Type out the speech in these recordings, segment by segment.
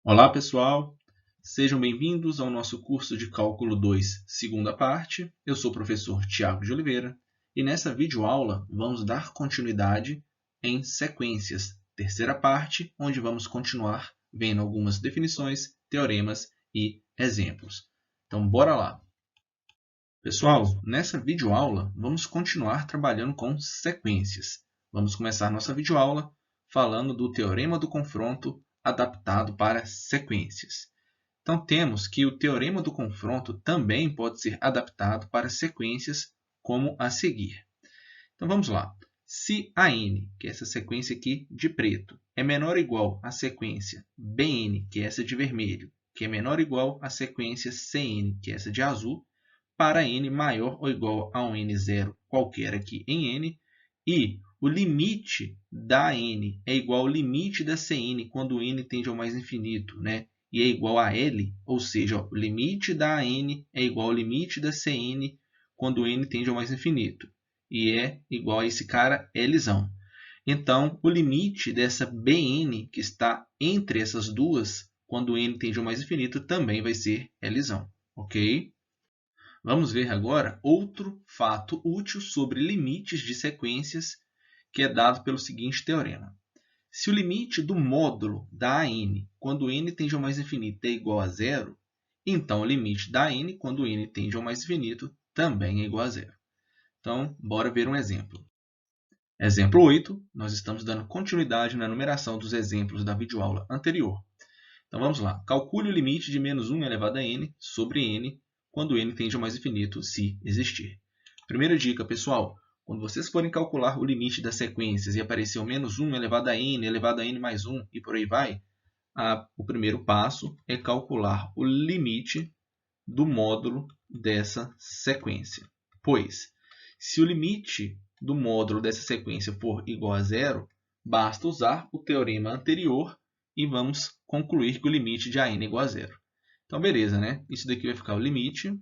Olá, pessoal! Sejam bem-vindos ao nosso curso de Cálculo 2, segunda parte. Eu sou o professor Tiago de Oliveira e nessa videoaula vamos dar continuidade em sequências, terceira parte, onde vamos continuar vendo algumas definições, teoremas e exemplos. Então, bora lá! Pessoal, nessa videoaula vamos continuar trabalhando com sequências. Vamos começar nossa videoaula falando do teorema do confronto adaptado para sequências. Então, temos que o teorema do confronto também pode ser adaptado para sequências como a seguir. Então, vamos lá. Se a n, que é essa sequência aqui de preto, é menor ou igual à sequência bn, que é essa de vermelho, que é menor ou igual à sequência cn, que é essa de azul, para n maior ou igual a um n0 qualquer aqui em n, e o limite da n é igual ao limite da Cn quando n tende ao mais infinito, né? E é igual a L, ou seja, o limite da n é igual ao limite da Cn quando n tende ao mais infinito. E é igual a esse cara Lzão. Então, o limite dessa Bn, que está entre essas duas, quando n tende ao mais infinito, também vai ser Lzão. Ok? Vamos ver agora outro fato útil sobre limites de sequências, que é dado pelo seguinte teorema. Se o limite do módulo da n, quando n tende ao mais infinito, é igual a zero, então o limite da n, quando n tende ao mais infinito, também é igual a zero. Então, bora ver um exemplo. Exemplo 8, nós estamos dando continuidade na numeração dos exemplos da videoaula anterior. Então, vamos lá. Calcule o limite de menos 1 elevado a n sobre n quando n tende ao mais infinito, se existir. Primeira dica, pessoal. Quando vocês forem calcular o limite das sequências e aparecer o menos 1 elevado a n mais 1 e por aí vai, o primeiro passo é calcular o limite do módulo dessa sequência. Pois, se o limite do módulo dessa sequência for igual a zero, basta usar o teorema anterior e vamos concluir que o limite de an é igual a zero. Então, beleza, né? Isso daqui vai ficar o limite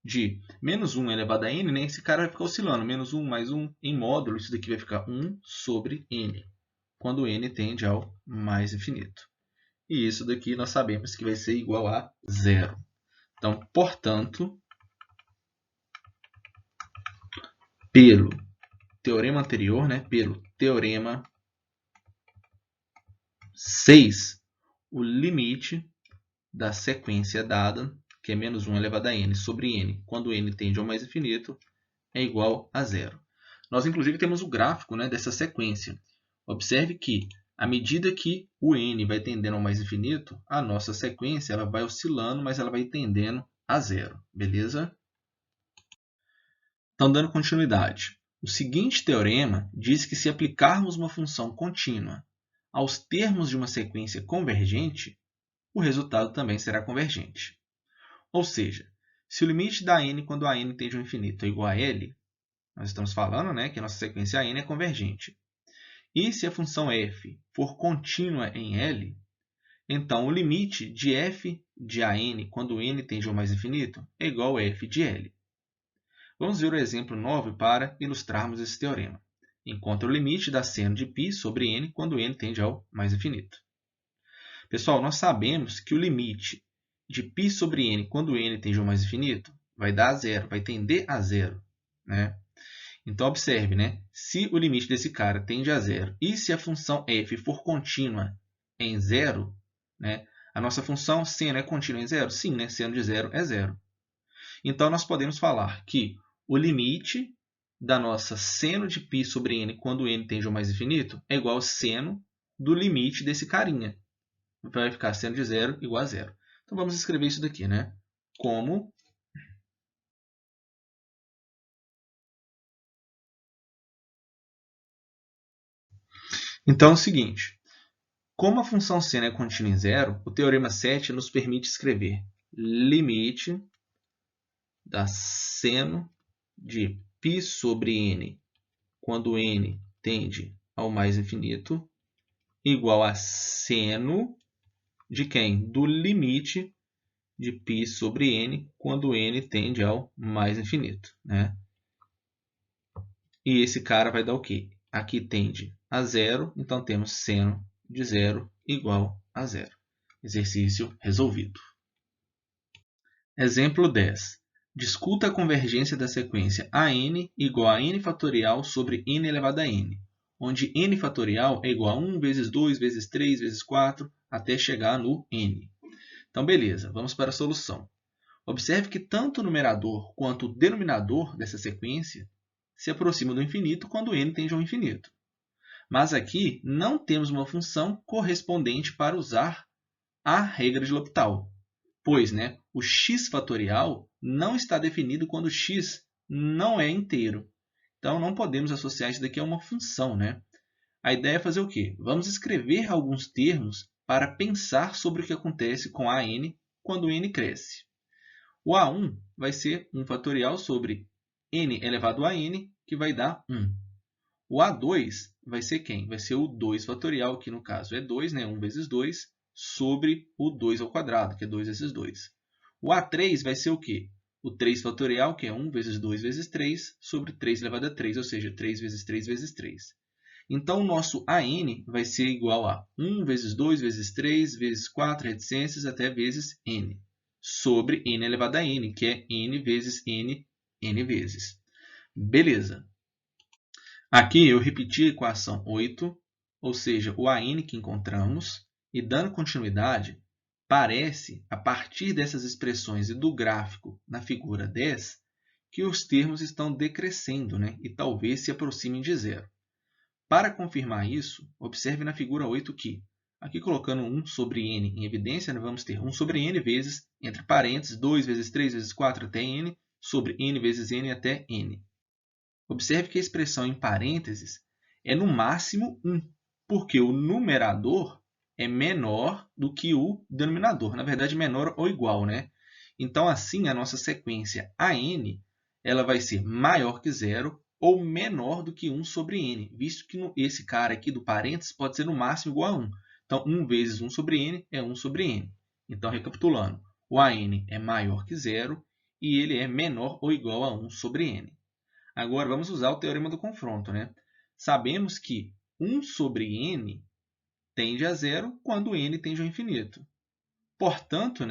de menos 1 elevado a n, né? Esse cara vai ficar oscilando, menos 1 mais 1 em módulo, isso daqui vai ficar 1 sobre n, quando n tende ao mais infinito. E isso daqui nós sabemos que vai ser igual a zero. Então, portanto, pelo teorema anterior, né? Pelo teorema 6, o limite da sequência dada, que é menos 1 elevado a n sobre n, quando n tende ao mais infinito, é igual a zero. Nós, inclusive, temos o gráfico, né, dessa sequência. Observe que, à medida que o n vai tendendo ao mais infinito, a nossa sequência ela vai oscilando, mas ela vai tendendo a zero. Beleza? Então, dando continuidade. O seguinte teorema diz que se aplicarmos uma função contínua aos termos de uma sequência convergente, o resultado também será convergente. Ou seja, se o limite da n quando a n tende ao infinito é igual a L, nós estamos falando, né, que a nossa sequência n é convergente. E se a função f for contínua em L, então o limite de f de an quando n tende ao mais infinito é igual a f de L. Vamos ver o exemplo 9 para ilustrarmos esse teorema. Encontre o limite da seno de π sobre n quando n tende ao mais infinito. Pessoal, nós sabemos que o limite de π sobre n quando n tende ao mais infinito vai dar a zero, vai tender a zero, né? Então, observe, né? Se o limite desse cara tende a zero e se a função f for contínua em zero, né? A nossa função seno é contínua em zero? Sim, né? Seno de zero é zero. Então, nós podemos falar que o limite da nossa seno de π sobre n quando n tende ao mais infinito é igual ao seno do limite desse carinha. Vai ficar seno de zero igual a zero. Então, vamos escrever isso daqui, né? Como então, é o seguinte. Como a função seno é contínua em zero, o teorema 7 nos permite escrever limite da seno de π sobre n quando n tende ao mais infinito igual a seno de quem? Do limite de π sobre n quando n tende ao mais infinito, né? E esse cara vai dar o quê? Aqui tende a zero, então temos seno de zero igual a zero. Exercício resolvido. Exemplo 10. Discuta a convergência da sequência AN igual a n fatorial sobre n elevado a n, onde n fatorial é igual a 1 vezes 2 vezes 3 vezes 4 até chegar no n. Então, beleza, vamos para a solução. Observe que tanto o numerador quanto o denominador dessa sequência se aproximam do infinito quando n tende ao infinito. Mas aqui não temos uma função correspondente para usar a regra de L'Hopital, pois o x fatorial não está definido quando x não é inteiro. Então, não podemos associar isso daqui a uma função. A ideia é fazer o quê? Vamos escrever alguns termos para pensar sobre o que acontece com a n quando n cresce. O A1 vai ser 1 fatorial sobre n elevado a n, que vai dar 1. O A2 vai ser quem? Vai ser o 2 fatorial, que no caso é 2, 1 vezes 2, sobre o 2 ao quadrado, que é 2 vezes 2. O A3 vai ser o quê? O 3 fatorial, que é 1 vezes 2 vezes 3, sobre 3 elevado a 3, ou seja, 3 vezes 3 vezes 3. Então, o nosso AN vai ser igual a 1 vezes 2 vezes 3 vezes 4 reticências até vezes n, sobre n elevado a n, que é n vezes n, n vezes. Beleza. Aqui eu repeti a equação 8, ou seja, o AN que encontramos, e dando continuidade, parece, a partir dessas expressões e do gráfico na figura 10, que os termos estão decrescendo, e talvez se aproximem de zero. Para confirmar isso, observe na figura 8 que, aqui colocando 1 sobre n em evidência, vamos ter 1 sobre n vezes, entre parênteses, 2 vezes 3 vezes 4 até n, sobre n vezes n até n. Observe que a expressão em parênteses é no máximo 1, porque o numerador é menor do que o denominador, na verdade menor ou igual. Então, assim, a nossa sequência AN ela vai ser maior que zero ou menor do que 1 sobre n, visto que esse cara aqui do parênteses pode ser no máximo igual a 1. Então, 1 vezes 1 sobre n é 1 sobre n. Então, recapitulando, o AN é maior que zero e ele é menor ou igual a 1 sobre n. Agora, vamos usar o teorema do confronto. Sabemos que 1 sobre n tende a zero quando n tende ao infinito. Portanto,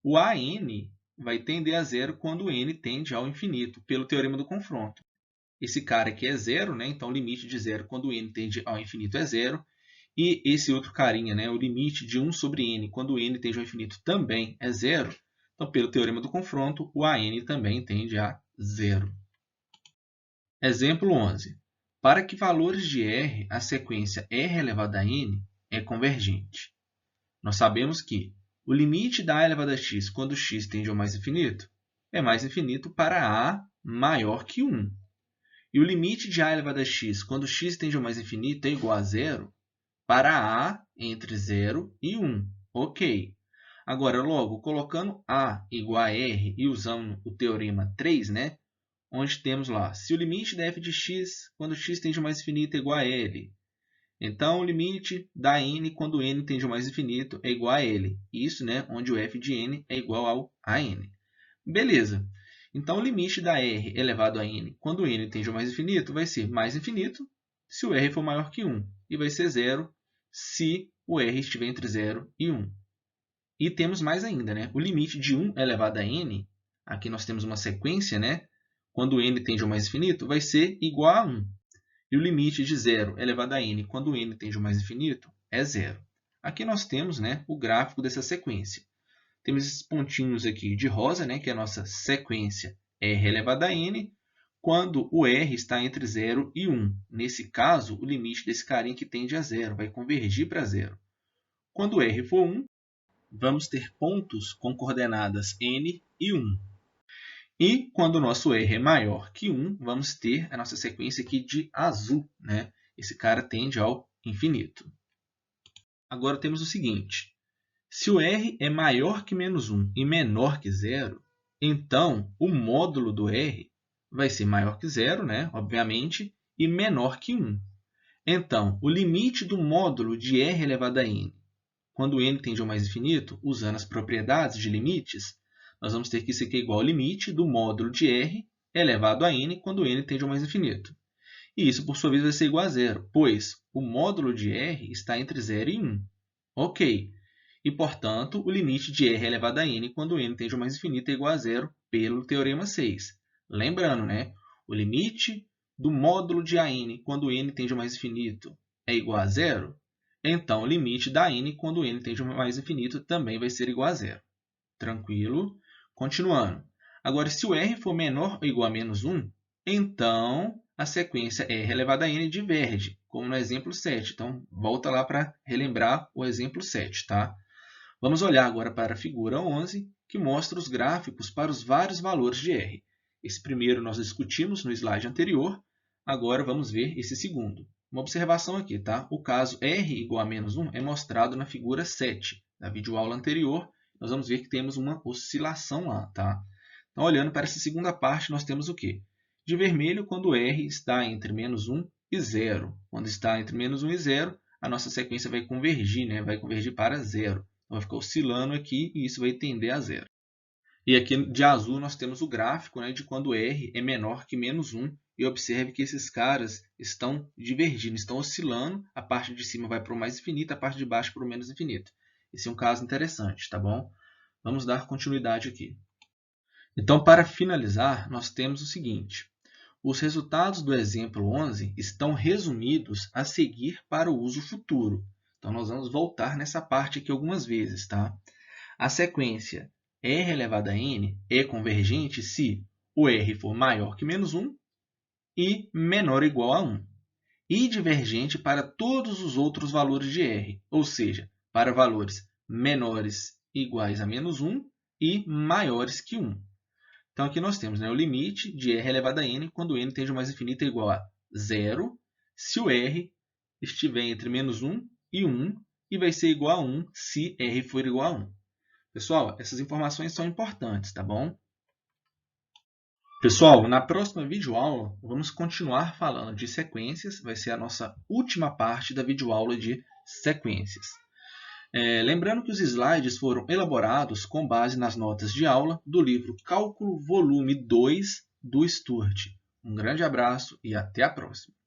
o AN vai tender a zero quando n tende ao infinito, pelo teorema do confronto. Esse cara aqui é zero, então o limite de zero quando n tende ao infinito é zero. E esse outro carinha, o limite de 1 sobre n quando n tende ao infinito também é zero. Então, pelo teorema do confronto, o AN também tende a zero. Exemplo 11. Para que valores de R, a sequência R elevado a n é convergente. Nós sabemos que o limite da A elevado a x quando x tende ao mais infinito é mais infinito para A maior que 1. E o limite de A elevado a x quando x tende ao mais infinito é igual a zero para A entre 0 e 1. Ok. Agora, logo, colocando A igual a R e usando o teorema 3, onde temos lá, se o limite da f de x quando x tende ao mais infinito é igual a L, então o limite da n quando n tende ao mais infinito é igual a L. Isso, onde o f de n é igual ao a n. Beleza. Então, o limite da r elevado a n quando n tende ao mais infinito vai ser mais infinito se o r for maior que 1. E vai ser zero se o r estiver entre 0 e 1. E temos mais ainda, o limite de 1 elevado a n, aqui nós temos uma sequência, quando n tende ao mais infinito, vai ser igual a 1. E o limite de 0 elevado a n, quando n tende ao mais infinito, é zero. Aqui nós temos o gráfico dessa sequência. Temos esses pontinhos aqui de rosa, que é a nossa sequência R elevado a n, quando o R está entre 0 e 1. Nesse caso, o limite desse carinha que tende a zero, vai convergir para zero. Quando R for 1, vamos ter pontos com coordenadas n e 1. E quando o nosso R é maior que 1, vamos ter a nossa sequência aqui de azul. Esse cara tende ao infinito. Agora temos o seguinte. Se o R é maior que menos 1 e menor que 0, então o módulo do R vai ser maior que 0, obviamente, e menor que 1. Então, o limite do módulo de R elevado a n, quando n tende ao mais infinito, usando as propriedades de limites, nós vamos ter que isso aqui é igual ao limite do módulo de R elevado a n quando n tende ao mais infinito. E isso, por sua vez, vai ser igual a zero, pois o módulo de R está entre 0 e 1. Ok. e, portanto, o limite de r elevado a n quando n tende ao mais infinito é igual a zero pelo Teorema 6. Lembrando, né? O limite do módulo de AN quando n tende ao mais infinito é igual a zero, então o limite da n quando n tende ao mais infinito também vai ser igual a zero. Tranquilo? Continuando. Agora, se o r for menor ou igual a menos 1, então a sequência r elevado a n diverge, como no exemplo 7. Então, volta lá para relembrar o exemplo 7, tá? Vamos olhar agora para a figura 11, que mostra os gráficos para os vários valores de r. Esse primeiro nós discutimos no slide anterior, agora vamos ver esse segundo. Uma observação aqui, tá? O caso r igual a menos 1 é mostrado na figura 7 da videoaula anterior. Nós vamos ver que temos uma oscilação lá, tá? Então, olhando para essa segunda parte, nós temos o quê? De vermelho, quando r está entre menos 1 e 0. Quando está entre menos 1 e 0, a nossa sequência vai convergir, né? Vai convergir para 0. Vai ficar oscilando aqui e isso vai tender a 0. E aqui de azul nós temos o gráfico, né, de quando r é menor que menos 1. E observe que esses caras estão divergindo, estão oscilando. A parte de cima vai para o mais infinito, a parte de baixo para o menos infinito. Esse é um caso interessante, tá bom? Vamos dar continuidade aqui. Então, para finalizar, nós temos o seguinte. Os resultados do exemplo 11 estão resumidos a seguir para o uso futuro. Então, nós vamos voltar nessa parte aqui algumas vezes, tá? A sequência r elevado a n é convergente se o r for maior que menos 1 e menor ou igual a 1. E divergente para todos os outros valores de r, ou seja, para valores menores iguais a menos 1 e maiores que 1. Então, aqui nós temos, né, o limite de r elevado a n quando n tende ao mais infinito é igual a 0, se o r estiver entre menos 1 e 1, e vai ser igual a 1 se r for igual a 1. Pessoal, essas informações são importantes, tá bom? Pessoal, na próxima videoaula, vamos continuar falando de sequências. Vai ser a nossa última parte da videoaula de sequências. Lembrando que os slides foram elaborados com base nas notas de aula do livro Cálculo Volume 2 do Sturt. Um grande abraço e até a próxima!